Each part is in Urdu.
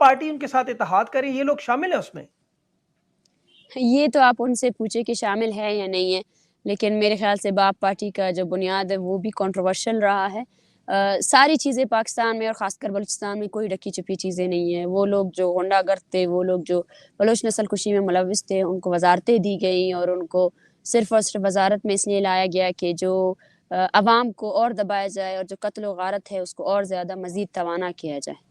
پارٹی ان کے ساتھ اتحاد کرے، یہ لوگ شامل ہیں اس میں؟ یہ تو آپ ان سے پوچھیں کہ شامل ہے یا نہیں ہے، لیکن میرے خیال سے باپ پارٹی کا جو بنیاد ہے وہ بھی کنٹروورشل رہا ہے۔ ساری چیزیں پاکستان میں اور خاص کر بلوچستان میں کوئی ڈکی چھپی چیزیں نہیں ہیں۔ وہ لوگ جو غنڈہ گرد تھے، وہ لوگ جو بلوچ نسل کشی میں ملوث تھے، ان کو وزارتیں دی گئیں اور ان کو صرف اور صرف وزارت میں اس لیے لایا گیا کہ جو عوام کو اور دبایا جائے اور جو قتل و غارت ہے اس کو اور زیادہ مزید توانا کیا جائے۔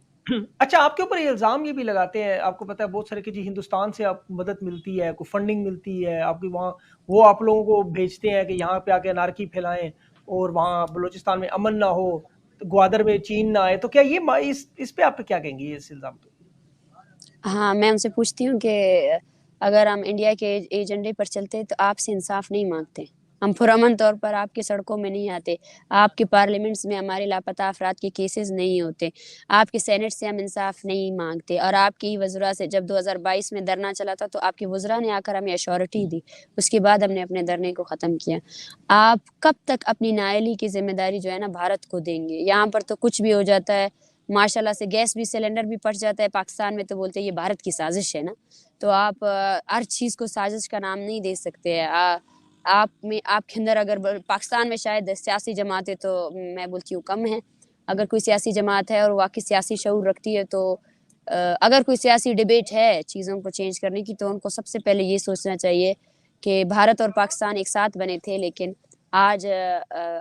اچھا، آپ کے اوپر یہ الزام یہ بھی لگاتے ہیں، آپ کو پتہ ہے بہت سارے کہ جی ہندوستان سے آپ کو مدد ملتی ہے، کوئی فنڈنگ ملتی ہے آپ کی وہاں، وہ آپ لوگوں کو بھیجتے ہیں کہ یہاں پہ آ کے انارکی پھیلائیں اور وہاں بلوچستان میں امن نہ ہو، گوادر میں چین نہ آئے، تو کیا یہ اس پہ آپ کیا کہیں گے اس الزام پہ؟ ہاں، میں ان سے پوچھتی ہوں کہ اگر ہم انڈیا کے ایجنڈے پر چلتے تو آپ سے انصاف نہیں مانگتے، ہم پرامن طور پر آپ کے سڑکوں میں نہیں آتے، آپ کے پارلیمنٹس میں ہمارے لاپتہ افراد کے کیسز نہیں ہوتے، آپ کے سینٹ سے ہم انصاف نہیں مانگتے، اور آپ کی وزراء سے جب 2022 میں دھرنا چلا تھا تو آپ کے وزراء نے آ کر ہمیں ایشورٹی دی، اس کے بعد ہم نے اپنے دھرنے کو ختم کیا۔ آپ کب تک اپنی نااہلی کی ذمہ داری جو ہے نا بھارت کو دیں گے؟ یہاں پر تو کچھ بھی ہو جاتا ہے، ماشاء اللہ سے گیس بھی سلنڈر بھی پھٹ جاتا ہے، پاکستان میں تو بولتے ہیں یہ بھارت کی سازش ہے نا، تو آپ ہر چیز کو سازش کا نام نہیں دے سکتے۔ آپ کے اندر اگر پاکستان میں شاید سیاسی جماعتیں تو میں بولتی ہوں کم ہیں، اگر کوئی سیاسی جماعت ہے اور واقعی سیاسی شعور رکھتی ہے تو اگر کوئی سیاسی ڈیبیٹ ہے چیزوں کو چینج کرنے کی تو ان کو سب سے پہلے یہ سوچنا چاہیے کہ بھارت اور پاکستان ایک ساتھ بنے تھے، لیکن آج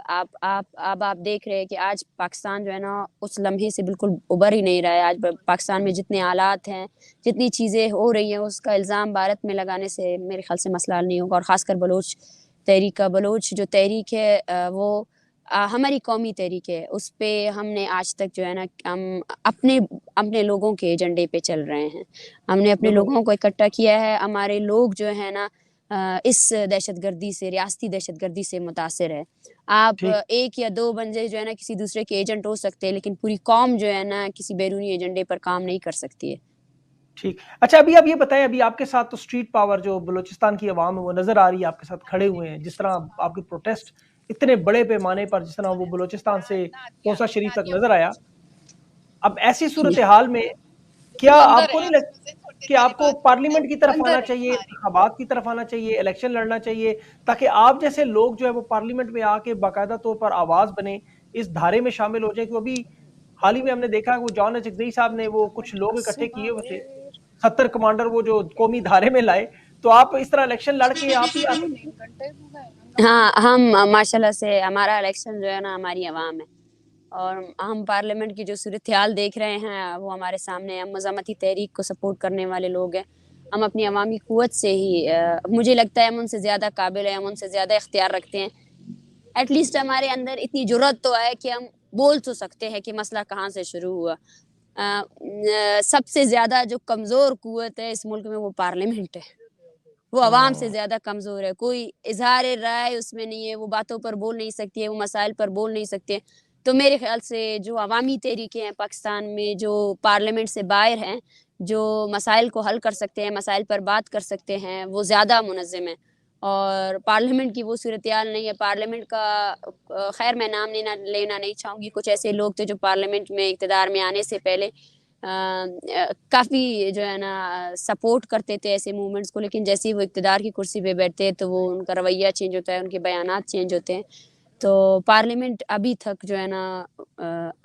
آپ دیکھ رہے ہیں کہ آج پاکستان جو ہے نا اس لمحے سے بالکل ابھر ہی نہیں رہا ہے۔ آج پاکستان میں جتنے حالات ہیں، جتنی چیزیں ہو رہی ہیں، اس کا الزام بھارت میں لگانے سے میرے خیال سے مسئلہ حل نہیں ہوگا، اور خاص کر بلوچ جو تحریک ہے وہ ہماری قومی تحریک ہے، اس پہ ہم نے آج تک جو ہے نا ہم اپنے لوگوں کے ایجنڈے پہ چل رہے ہیں، ہم نے اپنے بالکل لوگوں کو اکٹھا کیا ہے، ہمارے لوگ جو ہے نا اس دہشت گردی سے، ریاستی دہشت گردی سے متاثر ہے۔ آپ ٹھیک ایک یا دو بندے جو ہے نا کسی دوسرے کے ایجنٹ ہو سکتے ہیں، لیکن پوری قوم جو ہے نا کسی بیرونی ایجنڈے پر کام نہیں کر سکتی ہے۔ ٹھیک۔ اچھا، ابھی آپ یہ بتائیں، ابھی آپ کے ساتھ تو اسٹریٹ پاور جو بلوچستان کی عوام ہے وہ نظر آ رہی ہے، آپ کے ساتھ کھڑے ہوئے ہیں، جس طرح آپ کے پروٹیسٹ اتنے بڑے پیمانے پر جس طرح وہ بلوچستان سے کوسہ شریف تک نظر آیا، اب ایسی صورتحال میں کیا آپ کو نہیں لگتا کہ آپ کو پارلیمنٹ کی طرف آنا چاہیے، انتخابات کی طرف آنا چاہیے، الیکشن لڑنا چاہیے، تاکہ آپ جیسے لوگ جو ہے وہ پارلیمنٹ میں آ کے باقاعدہ طور پر آواز بنے، اس دھارے میں شامل ہو جائے؟ کہ ابھی حال ہی میں ہم نے دیکھا وہ جان چکدئی صاحب نے وہ کچھ لوگ اکٹھے کیے ہوئے تھے، 70 کمانڈر وہ جو قومی دھارے میں لائے، تو آپ اس طرح الیکشن لڑ کے آپ ہی آ سکتے؟ ہاں، ہم ماشاء اللہ سے ہمارا الیکشن جو ہے نا ہماری عوام ہے، اور ہم پارلیمنٹ کی جو صورتحال دیکھ رہے ہیں وہ ہمارے سامنے ہے، ہم مزاحمتی تحریک کو سپورٹ کرنے والے لوگ ہیں، ہم اپنی عوامی قوت سے ہی مجھے لگتا ہے ہم ان سے زیادہ قابل ہیں، ہم ان سے زیادہ اختیار رکھتے ہیں، ایٹ لیسٹ ہمارے اندر اتنی جرأت تو ہے کہ ہم بول تو سکتے ہیں کہ مسئلہ کہاں سے شروع ہوا۔ سب سے زیادہ جو کمزور قوت ہے اس ملک میں وہ پارلیمنٹ ہے، وہ عوام سے زیادہ کمزور ہے، کوئی اظہار رائے اس میں نہیں ہے، وہ باتوں پر بول نہیں سکتی ہے، وہ مسائل پر بول نہیں سکتے، تو میرے خیال سے جو عوامی تحریکیں ہیں پاکستان میں، جو پارلیمنٹ سے باہر ہیں، جو مسائل کو حل کر سکتے ہیں، مسائل پر بات کر سکتے ہیں، وہ زیادہ منظم ہیں، اور پارلیمنٹ کی وہ صورتحال نہیں ہے۔ پارلیمنٹ کا خیر میں نام لینا نہیں چاہوں گی، کچھ ایسے لوگ تھے جو پارلیمنٹ میں اقتدار میں آنے سے پہلے کافی جو ہے نا سپورٹ کرتے تھے ایسے موومنٹس کو، لیکن جیسے ہی وہ اقتدار کی کرسی پہ بیٹھتے ہیں تو وہ ان کا رویہ چینج ہوتا ہے، ان کے بیانات چینج ہوتے ہیں، تو پارلیمنٹ ابھی تک جو ہے نا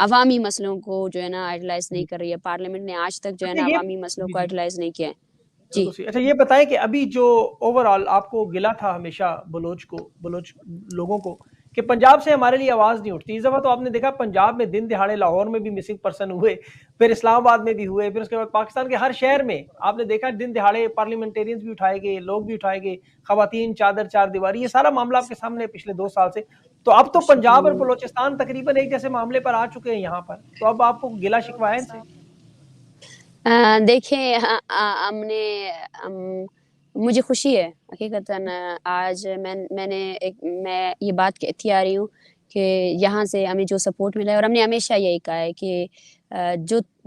عوامی مسئلوں کو جو ہے نا آئیڈلائز نہیں کر رہی ہے، پارلیمنٹ نے آج تک جو ہے اچھا نا یہ عوامی مسئلوں جی کو جی آئیڈلائز نہیں کیا ہے۔ جی بالکل صحیح۔ اچھا یہ بتائیں کہ ابھی جو اوورآل آپ کو گلا تھا ہمیشہ بلوچ لوگوں کو کہ پنجاب سے ہمارے لیے آواز نہیں اٹھتی، اس دفعہ تو آپ نے دیکھا پنجاب میں دن دہاڑے لاہور میں بھی مسنگ پرسن ہوئے، پھر اسلام آباد میں بھی ہوئے، پھر اس کے بعد پاکستان کے ہر شہر میں آپ نے دیکھا دن دہاڑے پارلیمنٹیرینز بھی اٹھائے گئے، لوگ بھی اٹھائے گئے، خواتین چادر چار دیواری، یہ سارا معاملہ آپ کے سامنے پچھلے 2 سال سے، تو اب تو پنجاب اور شکریہ۔ بلوچستان تقریباً ایک جیسے معاملے پر آ چکے ہیں یہاں پر، تو اب آپ کو گلا شکوہ ہے ان سے؟ دیکھیں مجھے خوشی ہے حقیقتاً، آج میں یہ بات کہتی آ رہی ہوں کہ یہاں سے ہمیں جو سپورٹ ملا ہے، اور ہم نے ہمیشہ یہی کہا ہے کہ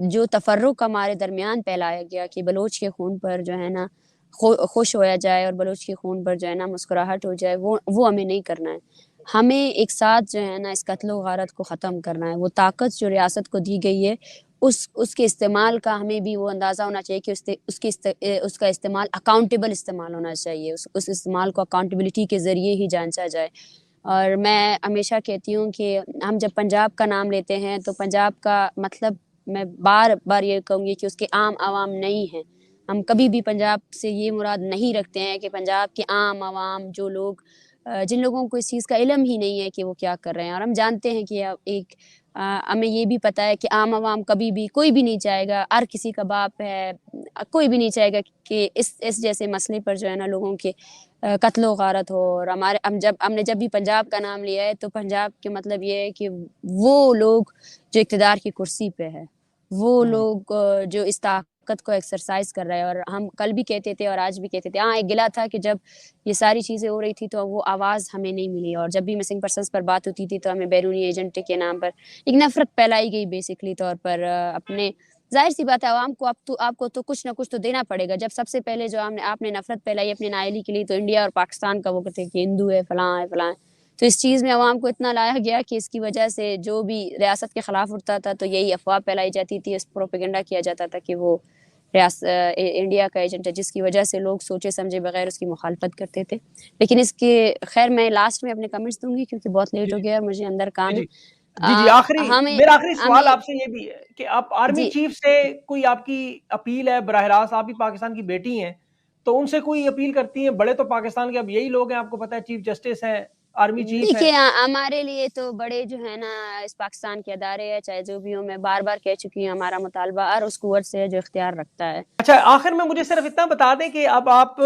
جو تفرق ہمارے درمیان پھیلایا گیا کہ بلوچ کے خون پر جو ہے نا خوش ہویا جائے اور بلوچ کے خون پر جو ہے نا مسکراہٹ ہو جائے، وہ ہمیں نہیں کرنا ہے، ہمیں ایک ساتھ جو ہے نا اس قتل و غارت کو ختم کرنا ہے۔ وہ طاقت جو ریاست کو دی گئی ہے اس کے استعمال کا ہمیں بھی وہ اندازہ ہونا چاہیے کہ اس کا استعمال اکاؤنٹیبل استعمال ہونا چاہیے، اس استعمال کو اکاؤنٹیبلٹی کے ذریعے ہی جانچا جائے۔ اور میں ہمیشہ کہتی ہوں کہ ہم جب پنجاب کا نام لیتے ہیں تو پنجاب کا مطلب میں بار بار یہ کہوں گی کہ اس کے عام عوام نہیں ہیں۔ ہم کبھی بھی پنجاب سے یہ مراد نہیں رکھتے ہیں کہ پنجاب کے عام عوام جو لوگ جن لوگوں کو اس چیز کا علم ہی نہیں ہے کہ وہ کیا کر رہے ہیں، اور ہم جانتے ہیں کہ ہمیں یہ بھی پتہ ہے کہ عام عوام کبھی بھی کوئی بھی نہیں چاہے گا، ہر کسی کا باپ ہے، کوئی بھی نہیں چاہے گا کہ اس جیسے مسئلے پر جو ہے نا لوگوں کے قتل و غارت ہو۔ اور ہم نے جب بھی پنجاب کا نام لیا ہے تو پنجاب کے مطلب یہ ہے کہ وہ لوگ جو اقتدار کی کرسی پہ ہے، وہ لوگ جو اس طاقت کو ایکسرسائز کر رہے ہیں۔ اور ہم کل بھی کہتے تھے اور آج بھی کہتے تھے، ایک گلہ تھا کہ جب یہ ساری چیزیں ہو رہی تھی تو وہ آواز ہمیں نہیں ملی، اور جب بھی مسنگ پرسنس پر بات ہوتی تھی تو ہمیں بیرونی ایجنٹ کے نام پر ایک نفرت پھیلائی گئی بیسکلی طور پر اپنے۔ ظاہر سی بات ہے عوام کو آپ کو تو کچھ نہ کچھ تو دینا پڑے گا۔ جب سب سے پہلے جو آپ نے نفرت پھیلائی اپنے نااہلی کے لیے تو انڈیا اور پاکستان کا وہ کہتے ہیں کہ ہندو ہے، فلاں ہے فلاں ہے، تو اس چیز میں عوام کو اتنا لایا گیا کہ اس کی وجہ سے جو بھی ریاست کے خلاف اٹھتا تھا تو یہی افواہ پھیلائی جاتی تھی، اس پروپیگنڈا کیا جاتا تھا کہ وہ انڈیا کا ایجنٹ ہے، جس کی وجہ سے لوگ سوچے سمجھے بغیر اس کی مخالفت کرتے تھے۔ لیکن اس کے خیر میں لاسٹ میں اپنے کمنٹس دوں گی کیونکہ بہت لیٹ ہو گیا اور مجھے اندر کام ہے۔ جی میرا آخری سوال ہمیں آپ سے یہ بھی ہے کہ آپ آرمی جی چیف سے کوئی آپ کی اپیل ہے براہ راست؟ آپ بھی پاکستان کی بیٹی ہیں تو ان سے کوئی اپیل کرتی ہیں؟ بڑے تو پاکستان کے اب یہی لوگ ہیں، آپ کو پتہ ہے، چیف جسٹس ہیں، آرمی چیف ہے۔ دیکھیے ہمارے لیے تو بڑے جو ہے نا اس پاکستان کے ادارے ہیں، چاہے جو بھی ہوں، میں بار بار کہہ چکی ہوں، ہمارا مطالبہ ہر اس قوت سے ہے جو اختیار رکھتا ہے۔ اچھا آخر میں مجھے صرف اتنا بتا دیں کہ اب آپ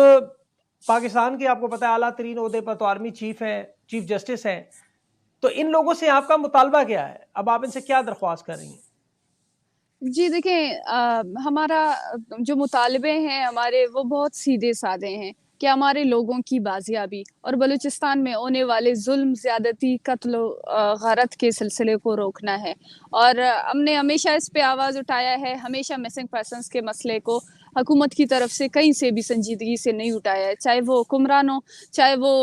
پاکستان کے، آپ کو پتہ ہے، اعلیٰ ترین عہدے پر تو آرمی چیف ہیں، چیف جسٹس ہیں، تو ان لوگوں سے آپ کا مطالبہ کیا ہے؟ اب آپ ان سے کیا درخواست کر رہی ہیں؟ جی دیکھیں، ہمارا جو مطالبے ہیں ہمارے وہ بہت سیدھے سادے ہیں کہ ہمارے لوگوں کی بازیابی اور بلوچستان میں ہونے والے ظلم، زیادتی، قتل و غارت کے سلسلے کو روکنا ہے۔ اور ہم نے ہمیشہ اس پہ آواز اٹھایا ہے، ہمیشہ مسنگ پرسنس کے مسئلے کو حکومت کی طرف سے کہیں سے بھی سنجیدگی سے نہیں اٹھایا ہے، چاہے وہ حکمران ہو، چاہے وہ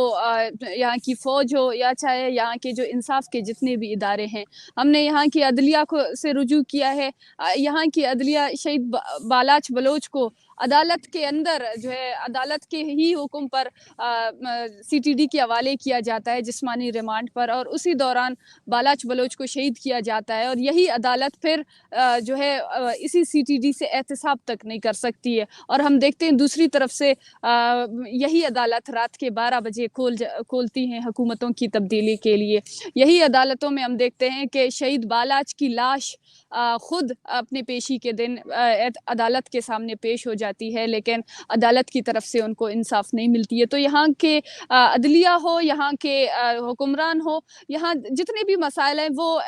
یہاں کی فوج ہو، یا چاہے یہاں کے جو انصاف کے جتنے بھی ادارے ہیں۔ ہم نے یہاں کی عدلیہ سے رجوع کیا ہے، یہاں کی عدلیہ شہید بالاچ بلوچ کو عدالت کے اندر جو ہے عدالت کے ہی حکم پر سی ٹی ڈی کے حوالے کیا جاتا ہے جسمانی ریمانڈ پر، اور اسی دوران بالاچ بلوچ کو شہید کیا جاتا ہے، اور یہی عدالت پھر جو ہے اسی سی ٹی ڈی سے احتساب تک نہیں کر سکتی ہے۔ اور ہم دیکھتے ہیں دوسری طرف سے یہی عدالت رات کے 12 بجے کھولتی ہیں حکومتوں کی تبدیلی کے لیے۔ یہی عدالتوں میں ہم دیکھتے ہیں کہ شہید بالاچ کی لاش خود اپنے پیشی کے دن عدالت کے سامنے پیش ہو جاتی ہے، لیکن عدالت کی طرف سے ان کو انصاف نہیں ملتی ہے۔ تو یہاں کے عدلیہ ہو، یہاں کے حکمران ہو، یہاں جتنے بھی مسائل ہیں وہ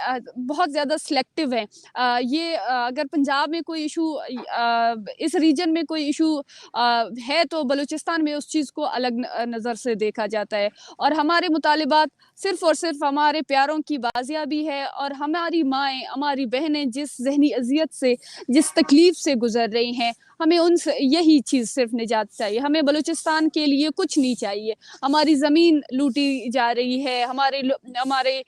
بہت زیادہ سلیکٹیو ہیں۔ یہ اگر پنجاب میں کوئی ایشو، اس ریجن میں کوئی ایشو ہے تو بلوچستان میں اس چیز کو الگ نظر سے دیکھا جاتا ہے۔ اور ہمارے مطالبات صرف اور صرف ہمارے پیاروں کی بازیابی ہے، اور ہماری مائیں، ہماری بہنیں جس ذہنی اذیت سے، جس تکلیف سے گزر رہی ہیں، ہمیں ان سے یہی چیز صرف نجات چاہیے۔ ہمیں بلوچستان کے لیے کچھ نہیں چاہیے۔ ہماری زمین لوٹی جا رہی ہے، ہمارے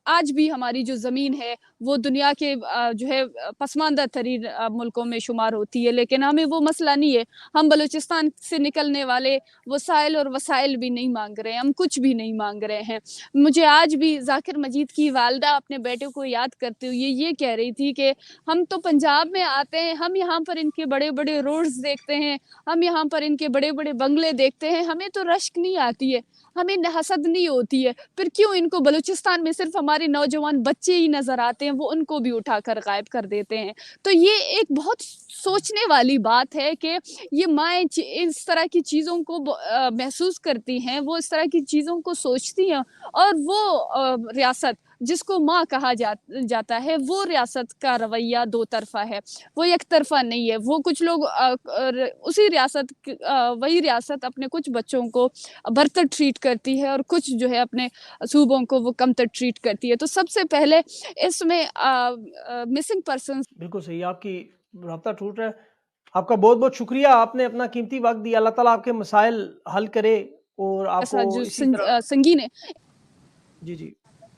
آج بھی ہماری جو زمین ہے وہ دنیا کے جو ہے پسماندہ ترین ملکوں میں شمار ہوتی ہے، لیکن ہمیں وہ مسئلہ نہیں ہے۔ ہم بلوچستان سے نکلنے والے وسائل اور وسائل بھی نہیں مانگ رہے ہیں، ہم کچھ بھی نہیں مانگ رہے ہیں۔ مجھے آج بھی ذاکر مجید کی والدہ اپنے بیٹے کو یاد کرتے ہوئے یہ کہہ رہی تھی کہ ہم تو پنجاب میں آتے ہیں، ہم یہاں پر ان کے بڑے بڑے روڈز دیکھتے ہیں، ہم یہاں پر ان کے بڑے بڑے بنگلے دیکھتے ہیں، ہمیں تو رشک نہیں آتی ہے، ہمیں حسد نہیں ہوتی ہے، پھر کیوں ان کو بلوچستان میں صرف ہمارے نوجوان بچے ہی نظر آتے ہیں، وہ ان کو بھی اٹھا کر غائب کر دیتے ہیں۔ تو یہ ایک بہت سوچنے والی بات ہے کہ یہ مائیں اس طرح کی چیزوں کو محسوس کرتی ہیں، وہ اس طرح کی چیزوں کو سوچتی ہیں، اور وہ ریاست جس کو ماں کہا جاتا ہے، وہ ریاست کا رویہ دو طرفہ ہے، وہ یک طرفہ نہیں ہے۔ وہ کچھ لوگ وہی ریاست اپنے کچھ بچوں کو برتر ٹریٹ کرتی ہے، اور کچھ جو ہے اپنے صوبوں کو وہ کمتر ٹریٹ کرتی ہے۔ تو سب سے پہلے اس میں مسنگ پرسنز، بالکل صحیح، آپ کی رابطہ ٹوٹ رہا ہے۔ آپ کا بہت بہت شکریہ، آپ نے اپنا قیمتی وقت دیا۔ اللہ تعالیٰ آپ کے مسائل حل کرے اور آپ ایسا کو جو اسی طرح سنگین ہے۔ جی